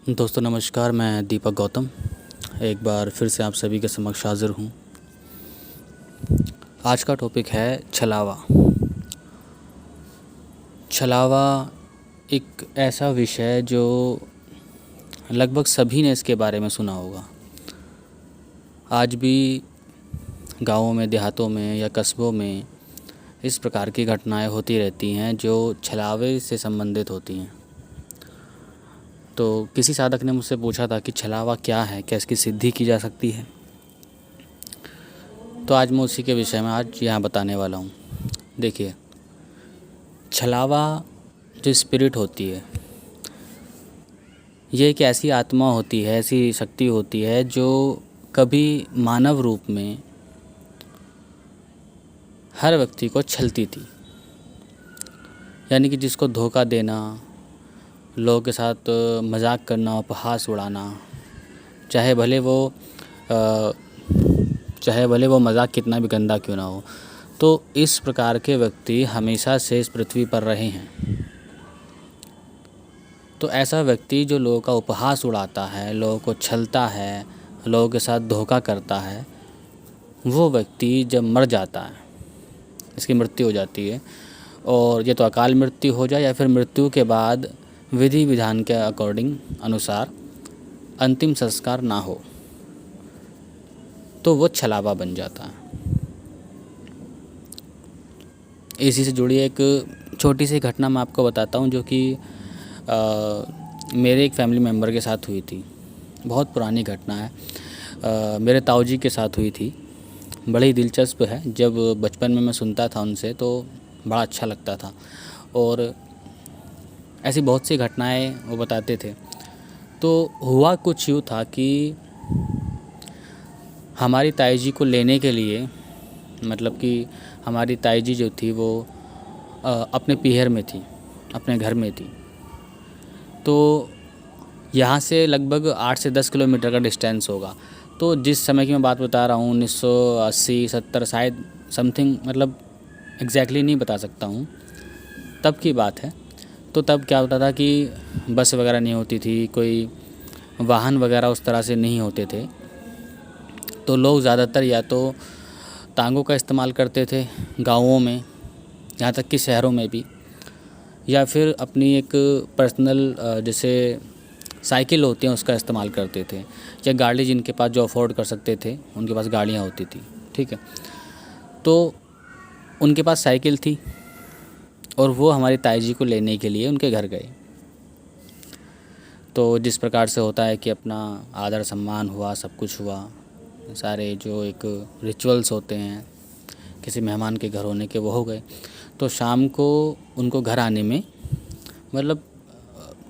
दोस्तों नमस्कार, मैं दीपक गौतम एक बार फिर से आप सभी के समक्ष हाज़िर हूँ। आज का टॉपिक है छलावा। छलावा एक ऐसा विषय जो लगभग सभी ने इसके बारे में सुना होगा। आज भी गाँवों में, देहातों में या कस्बों में इस प्रकार की घटनाएं होती रहती हैं जो छलावे से संबंधित होती हैं। तो किसी साधक ने मुझसे पूछा था कि छलावा क्या है, क्या इसकी सिद्धि की जा सकती है। तो आज मैं उसी के विषय में आज यहाँ बताने वाला हूँ। देखिए, छलावा जो स्पिरिट होती है, ये एक ऐसी आत्मा होती है, ऐसी शक्ति होती है जो कभी मानव रूप में हर व्यक्ति को छलती थी। यानी कि जिसको धोखा देना, लोगों के साथ मजाक करना, उपहास उड़ाना, चाहे भले वो मजाक कितना भी गंदा क्यों ना हो। तो इस प्रकार के व्यक्ति हमेशा से इस पृथ्वी पर रहे हैं। तो ऐसा व्यक्ति जो लोगों का उपहास उड़ाता है, लोगों को छलता है, लोगों के साथ धोखा करता है, वो व्यक्ति जब मर जाता है, इसकी मृत्यु हो जाती है, और ये तो अकाल मृत्यु हो जाए या फिर मृत्यु के बाद विधि विधान के अकॉर्डिंग अनुसार अंतिम संस्कार ना हो, तो वो छलावा बन जाता है। इसी से जुड़ी एक छोटी सी घटना मैं आपको बताता हूँ, जो कि मेरे एक फैमिली मेम्बर के साथ हुई थी। बहुत पुरानी घटना है, मेरे ताऊ जी के साथ हुई थी। बड़ी दिलचस्प है। जब बचपन में मैं सुनता था उनसे तो बड़ा अच्छा लगता था, और ऐसी बहुत सी घटनाएं वो बताते थे। तो हुआ कुछ यूँ था कि हमारी ताई जी को लेने के लिए, मतलब कि हमारी ताई जी जो थी वो अपने पीहर में थी, अपने घर में थी। तो यहाँ से लगभग 8 से 10 किलोमीटर का डिस्टेंस होगा। तो जिस समय की मैं बात बता रहा हूँ, 1980-70 शायद समथिंग, मतलब एग्जैक्टली नहीं बता सकता हूँ, तब की बात है। तो तब क्या होता था कि बस वगैरह नहीं होती थी, कोई वाहन वगैरह उस तरह से नहीं होते थे। तो लोग ज़्यादातर या तो टांगों का इस्तेमाल करते थे गाँवों में, यहाँ तक कि शहरों में भी, या फिर अपनी एक पर्सनल जैसे साइकिल होती हैं उसका इस्तेमाल करते थे, या गाड़ी जिनके पास जो अफोर्ड कर सकते थे उनके पास गाड़ियाँ होती थी। ठीक है, तो उनके पास साइकिल थी और वो हमारी ताई जी को लेने के लिए उनके घर गए। तो जिस प्रकार से होता है कि अपना आदर सम्मान हुआ, सब कुछ हुआ, सारे जो एक रिचुअल्स होते हैं किसी मेहमान के घर होने के, वो हो गए। तो शाम को उनको घर आने में मतलब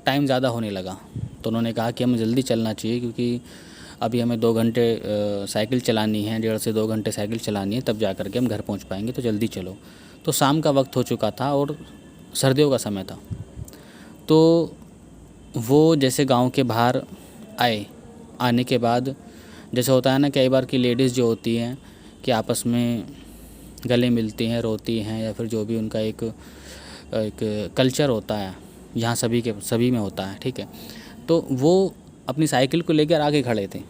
टाइम ज़्यादा होने लगा। तो उन्होंने कहा कि हमें जल्दी चलना चाहिए, क्योंकि अभी हमें 2 घंटे साइकिल चलानी है, 1.5 से 2 घंटे साइकिल चलानी है, तब जा कर के हम घर पहुंच पाएंगे, तो जल्दी चलो। तो शाम का वक्त हो चुका था और सर्दियों का समय था। तो वो जैसे गांव के बाहर आए, आने के बाद जैसे होता है ना कई बार कि लेडीज़ जो होती हैं कि आपस में गले मिलती हैं, रोती हैं, या फिर जो भी उनका एक कल्चर होता है, यहाँ सभी में होता है। ठीक है, तो वो अपनी साइकिल को लेकर आगे खड़े थे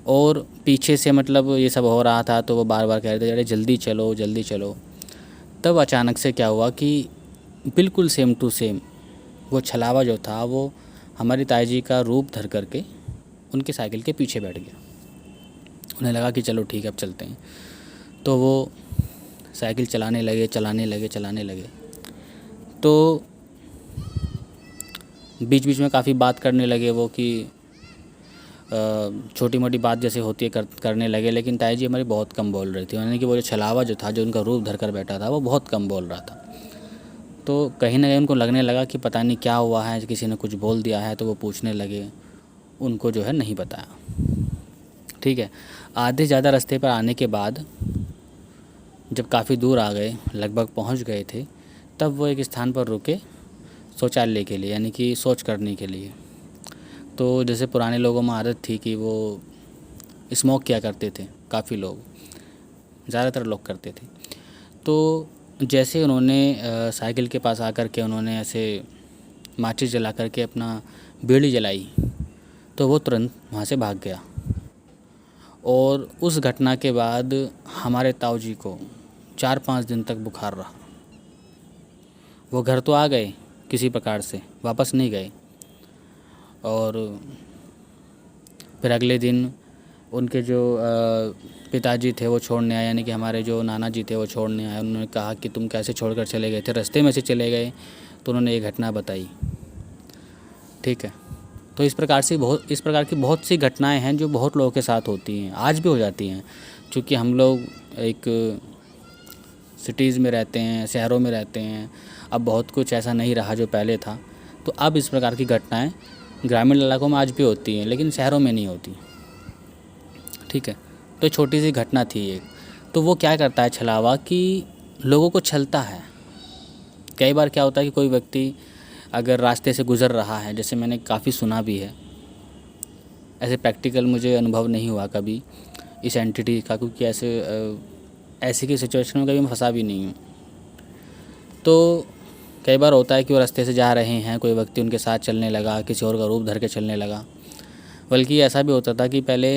और पीछे से मतलब ये सब हो रहा था, तो वो बार बार कह रहे थे अरे जल्दी चलो जल्दी चलो। तब अचानक से क्या हुआ कि बिल्कुल सेम टू सेम वो छलावा जो था वो हमारी ताई जी का रूप धर करके उनकी साइकिल के पीछे बैठ गया। उन्हें लगा कि चलो ठीक है अब चलते हैं। तो वो साइकिल चलाने लगे। तो बीच बीच में काफ़ी बात करने लगे वो, कि छोटी मोटी बात जैसे होती है करने लगे, लेकिन ताई जी हमारी बहुत कम बोल रही थी। यानी कि वो जो छलावा जो था, जो उनका रूप धर कर बैठा था, वो बहुत कम बोल रहा था। तो कहीं ना कहीं उनको लगने लगा कि पता नहीं क्या हुआ है, किसी ने कुछ बोल दिया है। तो वो पूछने लगे, उनको जो है नहीं बताया। ठीक है, आधे ज़्यादा रास्ते पर आने के बाद जब काफ़ी दूर आ गए, लगभग पहुंच गए थे, तब वो एक स्थान पर रुके शौचालय के लिए, यानी कि शौच करने के लिए। तो जैसे पुराने लोगों में आदत थी कि वो स्मोक किया करते थे, काफ़ी लोग, ज़्यादातर लोग करते थे। तो जैसे उन्होंने साइकिल के पास आकर के उन्होंने ऐसे माचिस जला करके अपना बीड़ी जलाई तो वो तुरंत वहाँ से भाग गया। और उस घटना के बाद हमारे ताऊ जी को 4-5 दिन तक बुखार रहा। वो घर तो आ गए किसी प्रकार से, वापस नहीं गए। और फिर अगले दिन उनके जो पिताजी थे वो छोड़ने आए, यानी कि हमारे जो नाना जी थे वो छोड़ने आए। उन्होंने कहा कि तुम कैसे छोड़कर चले गए थे, रास्ते में से चले गए। तो उन्होंने ये घटना बताई। ठीक है, तो इस प्रकार की बहुत सी घटनाएं हैं जो बहुत लोगों के साथ होती हैं, आज भी हो जाती हैं। क्योंकि हम लोग एक सिटीज़ में रहते हैं, शहरों में रहते हैं, अब बहुत कुछ ऐसा नहीं रहा जो पहले था। तो अब इस प्रकार की घटनाएं ग्रामीण इलाकों में आज भी होती हैं, लेकिन शहरों में नहीं होती। ठीक है, तो छोटी सी घटना थी एक। तो वो क्या करता है छलावा कि लोगों को छलता है। कई बार क्या होता है कि कोई व्यक्ति अगर रास्ते से गुज़र रहा है, जैसे मैंने काफ़ी सुना भी है, ऐसे प्रैक्टिकल मुझे अनुभव नहीं हुआ कभी इस एंटिटी का, क्योंकि ऐसी की सिचुएशन में कभी मैं फंसा भी नहीं हूँ। तो कई बार होता है कि वो रास्ते से जा रहे हैं, कोई व्यक्ति उनके साथ चलने लगा, किसी और का रूप धर के चलने लगा। बल्कि ऐसा भी होता था कि पहले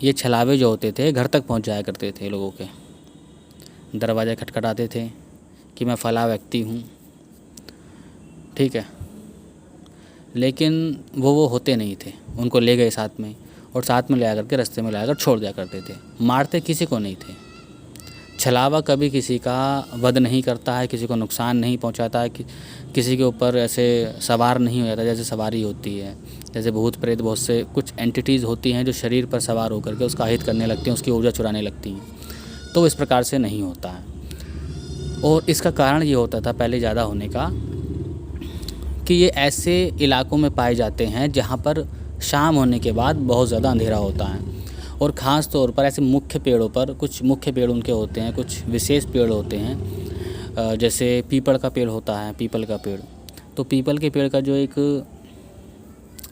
ये छलावे जो होते थे घर तक पहुंच जाया करते थे, लोगों के दरवाजे खटखटाते थे कि मैं फला व्यक्ति हूँ। ठीक है, लेकिन वो होते नहीं थे। उनको ले गए साथ में, और साथ में ले आकर के रास्ते में ले आकर छोड़ दिया करते थे। मारते किसी को नहीं थे। छलावा कभी किसी का वध नहीं करता है, किसी को नुकसान नहीं पहुंचाता है, किसी के ऊपर ऐसे सवार नहीं हो जाता जैसे सवारी होती है। जैसे भूत प्रेत, बहुत से कुछ एंटिटीज़ होती हैं जो शरीर पर सवार होकर के उसका हित करने लगती हैं, उसकी ऊर्जा चुराने लगती हैं। तो इस प्रकार से नहीं होता है। और इसका कारण ये होता था पहले ज़्यादा होने का कि ये ऐसे इलाकों में पाए जाते हैं जहाँ पर शाम होने के बाद बहुत ज़्यादा अंधेरा होता है। और ख़ास तौर पर ऐसे मुख्य पेड़ों पर, कुछ मुख्य पेड़ उनके होते हैं, कुछ विशेष पेड़ होते हैं। जैसे पीपल का पेड़ होता है, पीपल का पेड़। तो पीपल के पेड़ का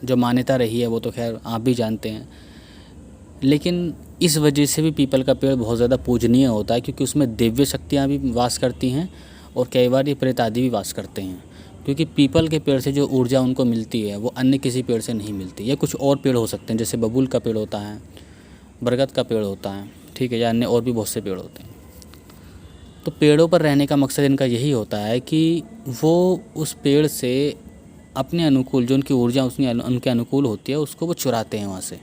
जो मान्यता रही है वो तो खैर आप भी जानते हैं। लेकिन इस वजह से भी पीपल का पेड़ बहुत ज़्यादा पूजनीय होता है, क्योंकि उसमें दिव्य शक्तियाँ भी वास करती हैं और कई बार ये प्रेत आदि भी वास करते हैं। क्योंकि पीपल के पेड़ से जो ऊर्जा उनको मिलती है वो अन्य किसी पेड़ से नहीं मिलती। या कुछ और पेड़ हो सकते हैं, जैसे बबूल का पेड़ होता है, बरगद का पेड़ होता है, ठीक है, या अन्य और भी बहुत से पेड़ होते हैं। तो पेड़ों पर रहने का मकसद इनका यही होता है कि वो उस पेड़ से अपने अनुकूल, जो उनकी ऊर्जा उनके अनुकूल होती है, उसको वो चुराते हैं वहाँ से।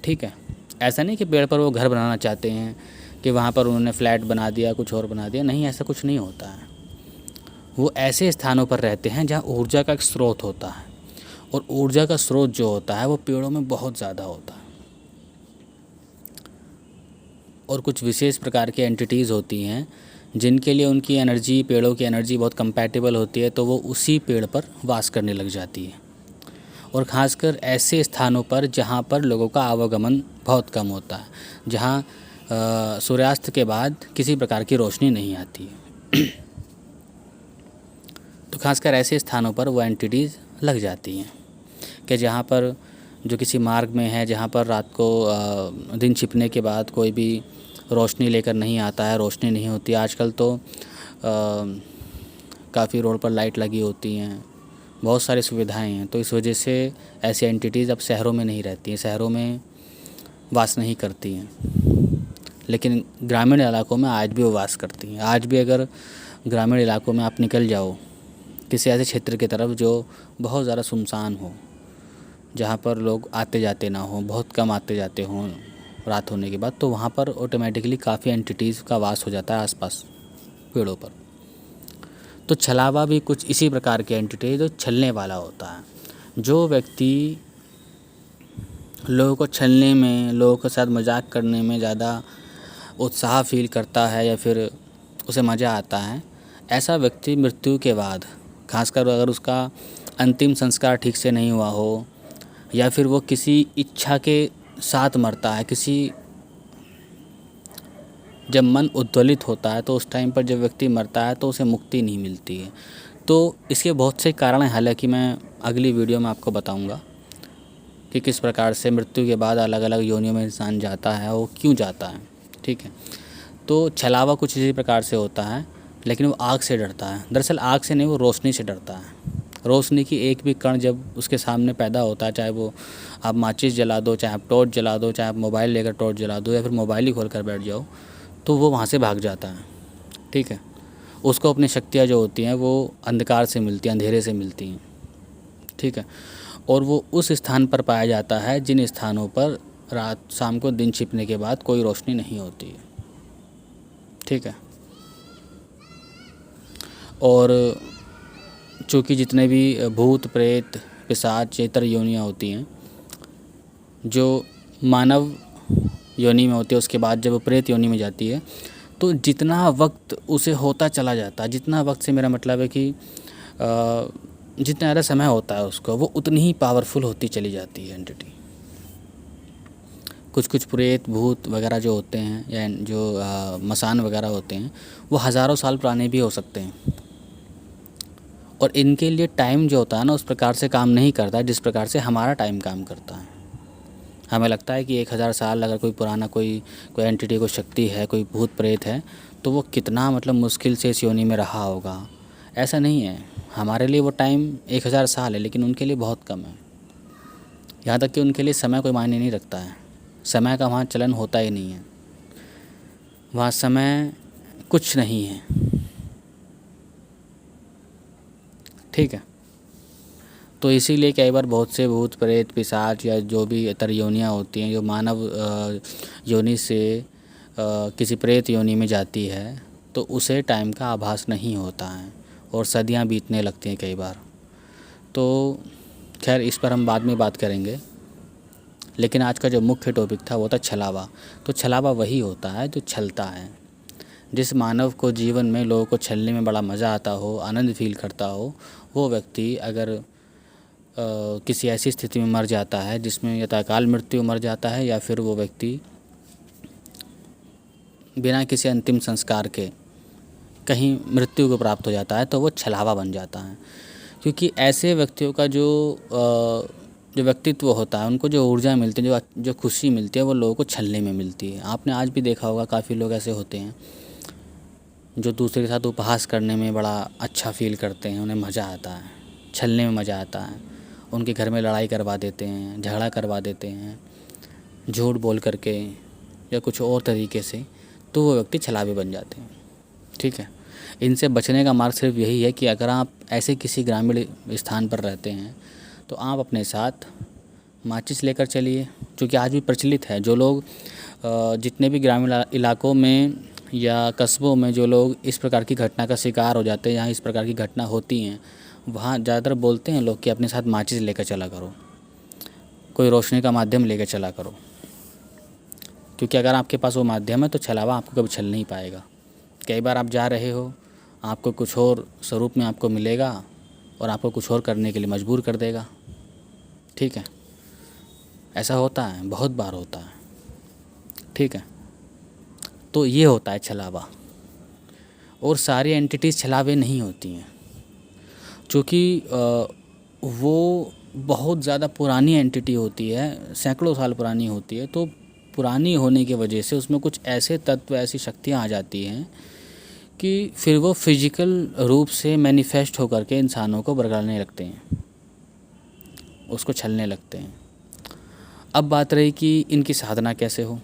ठीक है, ऐसा नहीं कि पेड़ पर वो घर बनाना चाहते हैं कि वहाँ पर उन्होंने फ्लैट बना दिया, कुछ और बना दिया, नहीं, ऐसा कुछ नहीं होता है। वो ऐसे स्थानों पर रहते हैं जहाँ ऊर्जा का एक स्रोत होता है, और ऊर्जा का स्रोत जो होता है वो पेड़ों में बहुत ज़्यादा होता है। और कुछ विशेष प्रकार की एंटिटीज़ होती हैं जिनके लिए उनकी एनर्जी, पेड़ों की एनर्जी बहुत कंपैटिबल होती है, तो वो उसी पेड़ पर वास करने लग जाती है। और ख़ासकर ऐसे स्थानों पर जहाँ पर लोगों का आवागमन बहुत कम होता है, जहाँ सूर्यास्त के बाद किसी प्रकार की रोशनी नहीं आती है। तो ख़ासकर ऐसे स्थानों पर वो एंटिटीज़ लग जाती हैं कि जहाँ पर जो किसी मार्ग में है, जहाँ पर रात को दिन छिपने के बाद कोई भी रोशनी लेकर नहीं आता है, रोशनी नहीं होती। आजकल तो काफ़ी रोड पर लाइट लगी होती हैं, बहुत सारी सुविधाएं हैं। तो इस वजह से ऐसी एंटिटीज़ अब शहरों में नहीं रहती हैं, शहरों में वास नहीं करती हैं। लेकिन ग्रामीण इलाकों में आज भी वो वास करती हैं। आज भी अगर ग्रामीण इलाकों में आप निकल जाओ किसी ऐसे क्षेत्र की तरफ जो बहुत ज़्यादा सुनसान हो, जहाँ पर लोग आते जाते ना हो, बहुत कम आते जाते हों रात होने के बाद, तो वहाँ पर ऑटोमेटिकली काफ़ी एंटिटीज़ का वास हो जाता है आसपास पेड़ों पर। तो छलावा भी कुछ इसी प्रकार के एंटिटी जो छलने वाला होता है। जो व्यक्ति लोगों को छलने में, लोगों के साथ मजाक करने में ज़्यादा उत्साह फील करता है या फिर उसे मज़ा आता है, ऐसा व्यक्ति मृत्यु के बाद, खासकर अगर उसका अंतिम संस्कार ठीक से नहीं हुआ हो या फिर वो किसी इच्छा के साथ मरता है, जब मन उद्वेलित होता है तो उस टाइम पर जब व्यक्ति मरता है तो उसे मुक्ति नहीं मिलती है। तो इसके बहुत से कारण हैं, हालांकि मैं अगली वीडियो में आपको बताऊंगा कि किस प्रकार से मृत्यु के बाद अलग अलग योनियों में इंसान जाता है, वो क्यों जाता है। ठीक है, तो छलावा कुछ इसी प्रकार से होता है, लेकिन वो आग से डरता है। दरअसल आग से नहीं, वो रोशनी से डरता है। रोशनी की एक भी कण जब उसके सामने पैदा होता है, चाहे वो आप माचिस जला दो, चाहे आप टॉर्च जला दो, चाहे आप मोबाइल लेकर टॉर्च जला दो, या फिर मोबाइल ही खोल कर बैठ जाओ, तो वो वहाँ से भाग जाता है। ठीक है, उसको अपनी शक्तियाँ जो होती हैं वो अंधकार से मिलती हैं, अंधेरे से मिलती हैं। ठीक है, और वो उस स्थान पर पाया जाता है जिन स्थानों पर रात शाम को दिन छिपने के बाद कोई रोशनी नहीं होती है। ठीक है, और चूँकि जितने भी भूत प्रेत पिशाच इतर योनियाँ होती हैं, जो मानव योनि में होती है, उसके बाद जब वो प्रेत योनि में जाती है, तो जितना वक्त उसे होता चला जाता है, जितना वक्त से मेरा मतलब है कि जितना ज़्यादा समय होता है उसको, वो उतनी ही पावरफुल होती चली जाती है एंटिटी। कुछ कुछ प्रेत भूत वगैरह जो होते हैं, या जो मसान वगैरह होते हैं, वो हज़ारों साल पुराने भी हो सकते हैं, और इनके लिए टाइम जो होता है ना, उस प्रकार से काम नहीं करता जिस प्रकार से हमारा टाइम काम करता है। हमें लगता है कि 1000 साल अगर कोई पुराना कोई एंटिटी, कोई शक्ति है, कोई भूत प्रेत है, तो वो कितना मतलब मुश्किल से इस योनि में रहा होगा। ऐसा नहीं है, हमारे लिए वो टाइम 1000 साल है, लेकिन उनके लिए बहुत कम है। यहाँ तक कि उनके लिए समय कोई मायने नहीं रखता है, समय का वहाँ चलन होता ही नहीं है, वहाँ समय कुछ नहीं है। ठीक है, तो इसीलिए कई बार बहुत से भूत प्रेत पिशाच या जो भी इतर योनियाँ होती हैं, जो मानव योनि से किसी प्रेत योनि में जाती है, तो उसे टाइम का आभास नहीं होता है और सदियां बीतने लगती हैं कई बार। तो खैर इस पर हम बाद में बात करेंगे, लेकिन आज का जो मुख्य टॉपिक था वो था छलावा। तो छलावा वही होता है जो छलता है। जिस मानव को जीवन में लोगों को छलने में बड़ा मज़ा आता हो, आनंद फील करता हो, वो व्यक्ति अगर किसी ऐसी स्थिति में मर जाता है जिसमें या तो अकाल मृत्यु मर जाता है, या फिर वो व्यक्ति बिना किसी अंतिम संस्कार के कहीं मृत्यु को प्राप्त हो जाता है, तो वो छलावा बन जाता है। क्योंकि ऐसे व्यक्तियों का जो व्यक्तित्व होता है, उनको जो ऊर्जा मिलती है, जो खुशी मिलती है, वो लोगों को छलने में मिलती है। आपने आज भी देखा होगा, काफ़ी लोग ऐसे होते हैं जो दूसरे के साथ उपहास करने में बड़ा अच्छा फील करते हैं, उन्हें मज़ा आता है, छलने में मज़ा आता है। उनके घर में लड़ाई करवा देते हैं, झगड़ा करवा देते हैं, झूठ बोल करके या कुछ और तरीके से, तो वो व्यक्ति छलावे बन जाते हैं। ठीक है, इनसे बचने का मार्ग सिर्फ यही है कि अगर आप ऐसे किसी ग्रामीण स्थान पर रहते हैं, तो आप अपने साथ माचिस लेकर चलिए, क्योंकि आज भी प्रचलित है। जो लोग जितने भी ग्रामीण इलाकों में या कस्बों में जो लोग इस प्रकार की घटना का शिकार हो जाते हैं, यहाँ इस प्रकार की घटना होती हैं, वहाँ ज़्यादातर बोलते हैं लोग कि अपने साथ माचिस लेकर चला करो, कोई रोशनी का माध्यम लेकर चला करो। क्योंकि अगर आपके पास वो माध्यम है तो छलावा आपको कभी छल नहीं पाएगा। कई बार आप जा रहे हो, आपको कुछ और स्वरूप में आपको मिलेगा और आपको कुछ और करने के लिए मजबूर कर देगा। ठीक है, ऐसा होता है, बहुत बार होता है। ठीक है, तो ये होता है छलावा। और सारी एंटिटीज़ छलावे नहीं होती हैं, क्योंकि वो बहुत ज़्यादा पुरानी एंटिटी होती है, सैकड़ों साल पुरानी होती है। तो पुरानी होने की वजह से उसमें कुछ ऐसे तत्व, ऐसी शक्तियाँ आ जाती हैं कि फिर वो फिजिकल रूप से मैनिफेस्ट होकर के इंसानों को बरगलाने लगते हैं, उसको छलने लगते हैं। अब बात रही कि इनकी साधना कैसे हो,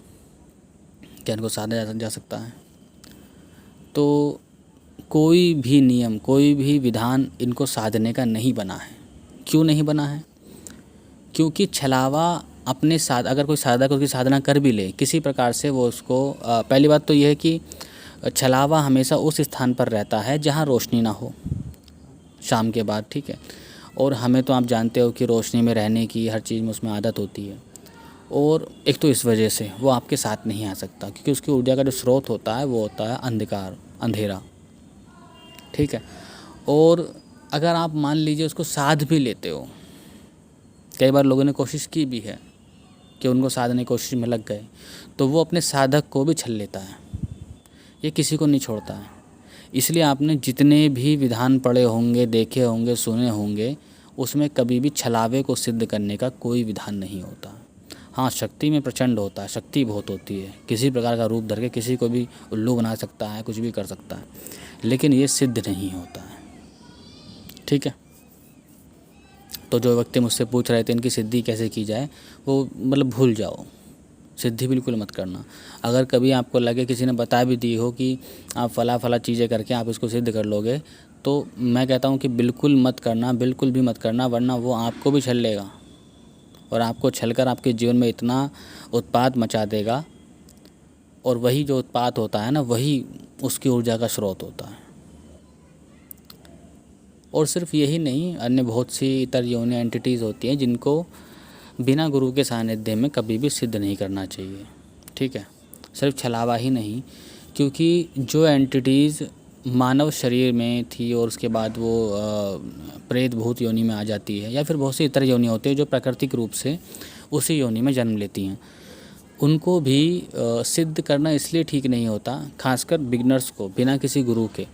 क्या इनको साधा जा सकता है? तो कोई भी नियम, कोई भी विधान इनको साधने का नहीं बना है। क्यों नहीं बना है? क्योंकि छलावा अपने साथ, अगर कोई साधक उसकी साधना कर भी ले किसी प्रकार से, वो उसको पहली बात तो यह है कि छलावा हमेशा उस स्थान पर रहता है जहाँ रोशनी ना हो शाम के बाद। ठीक है, और हमें तो आप जानते हो कि रोशनी में रहने की, हर चीज़ में उसमें आदत होती है। और एक तो इस वजह से वो आपके साथ नहीं आ सकता, क्योंकि उसकी ऊर्जा का जो स्रोत होता है वो होता है अंधकार, अंधेरा। ठीक है, और अगर आप मान लीजिए उसको साध भी लेते हो, कई बार लोगों ने कोशिश की भी है कि उनको साधने की कोशिश में लग गए, तो वो अपने साधक को भी छल लेता है, ये किसी को नहीं छोड़ता है। इसलिए आपने जितने भी विधान पढ़े होंगे, देखे होंगे, सुने होंगे, उसमें कभी भी छलावे को सिद्ध करने का कोई विधान नहीं होता। हाँ, शक्ति में प्रचंड होता है, शक्ति बहुत होती है, किसी प्रकार का रूप धर के किसी को भी उल्लू बना सकता है, कुछ भी कर सकता है, लेकिन ये सिद्ध नहीं होता है। ठीक है, तो जो व्यक्ति मुझसे पूछ रहे थे इनकी सिद्धि कैसे की जाए, वो मतलब भूल जाओ, सिद्धि बिल्कुल मत करना। अगर कभी आपको लगे किसी ने बता भी दी हो कि आप फला चीज़ें करके आप इसको सिद्ध कर लोगे, तो मैं कहता हूँ कि बिल्कुल मत करना, बिल्कुल भी मत करना, वरना वो आपको भी छल लेगा और आपको छलकर आपके जीवन में इतना उत्पात मचा देगा, और वही जो उत्पात होता है ना, वही उसकी ऊर्जा का स्रोत होता है। और सिर्फ यही नहीं, अन्य बहुत सी इतर योनि एंटिटीज़ होती हैं जिनको बिना गुरु के सानिध्य में कभी भी सिद्ध नहीं करना चाहिए, ठीक है। सिर्फ छलावा ही नहीं, क्योंकि जो एंटिटीज़ मानव शरीर में थी और उसके बाद वो प्रेत भूत योनि में आ जाती है, या फिर बहुत सी इतर योनि होती है जो प्राकृतिक रूप से उसी योनि में जन्म लेती हैं, उनको भी सिद्ध करना इसलिए ठीक नहीं होता, खासकर बिगनर्स को, बिना किसी गुरु के,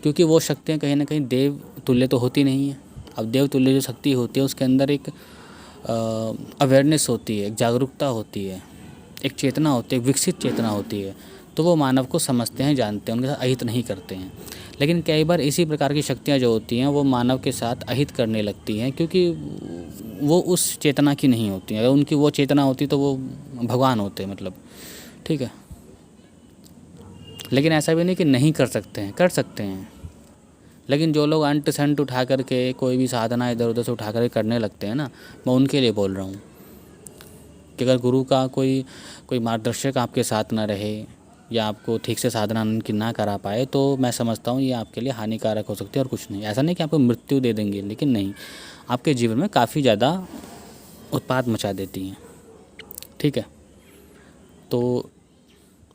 क्योंकि वो शक्तियाँ कहीं ना कहीं देव तुल्य तो होती नहीं है। अब देव तुल्य जो शक्ति होती है उसके अंदर एक अवेयरनेस होती है, एक जागरूकता होती है, एक चेतना होती है, एक विकसित चेतना होती है, तो वो मानव को समझते हैं, जानते हैं, उनके साथ अहित नहीं करते हैं। लेकिन कई बार इसी प्रकार की शक्तियाँ जो होती हैं वो मानव के साथ अहित करने लगती हैं, क्योंकि वो उस चेतना की नहीं होती हैं। अगर उनकी वो चेतना होती तो वो भगवान होते, मतलब, ठीक है। लेकिन ऐसा भी नहीं कि नहीं कर सकते हैं, कर सकते हैं। लेकिन जो लोग अंट संट उठा करके कोई भी साधना इधर उधर से उठा करके करने लगते हैं ना, मैं उनके लिए बोल रहा हूँ कि अगर गुरु का कोई मार्गदर्शक आपके साथ ना रहे या आपको ठीक से साधना उनकी ना करा पाए, तो मैं समझता हूँ ये आपके लिए हानिकारक हो सकती है और कुछ नहीं। ऐसा नहीं कि आपको मृत्यु दे देंगे, लेकिन नहीं, आपके जीवन में काफ़ी ज़्यादा उत्पात मचा देती हैं, ठीक है। तो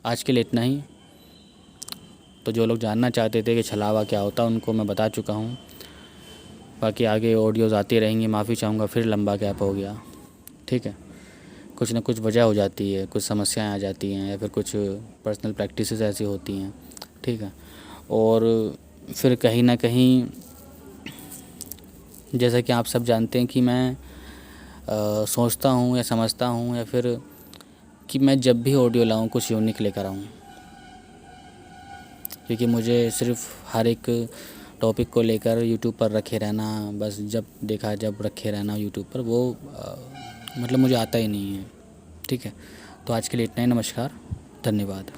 आज के लिए इतना ही। तो जो लोग जानना चाहते थे कि छलावा क्या होता है, उनको मैं बता चुका हूँ। बाकी आगे ऑडियोज़ आती रहेंगी, माफ़ी चाहूँगा फिर लंबा गैप हो गया, ठीक है। कुछ ना कुछ वजह हो जाती है, कुछ समस्याएं आ जाती हैं, या फिर कुछ पर्सनल प्रैक्टिसेस ऐसी होती हैं, ठीक है। और फिर कहीं ना कहीं जैसा कि आप सब जानते हैं कि मैं सोचता हूँ या समझता हूँ, या फिर कि मैं जब भी ऑडियो लाऊँ कुछ यूनिक लेकर आऊँ, क्योंकि मुझे सिर्फ हर एक टॉपिक को लेकर यूट्यूब पर रखे रहना, बस जब देखा जब रखे रहना यूट्यूब पर, वो मतलब मुझे आता ही नहीं है, ठीक है। तो आज के लिए इतना ही। नमस्कार, धन्यवाद।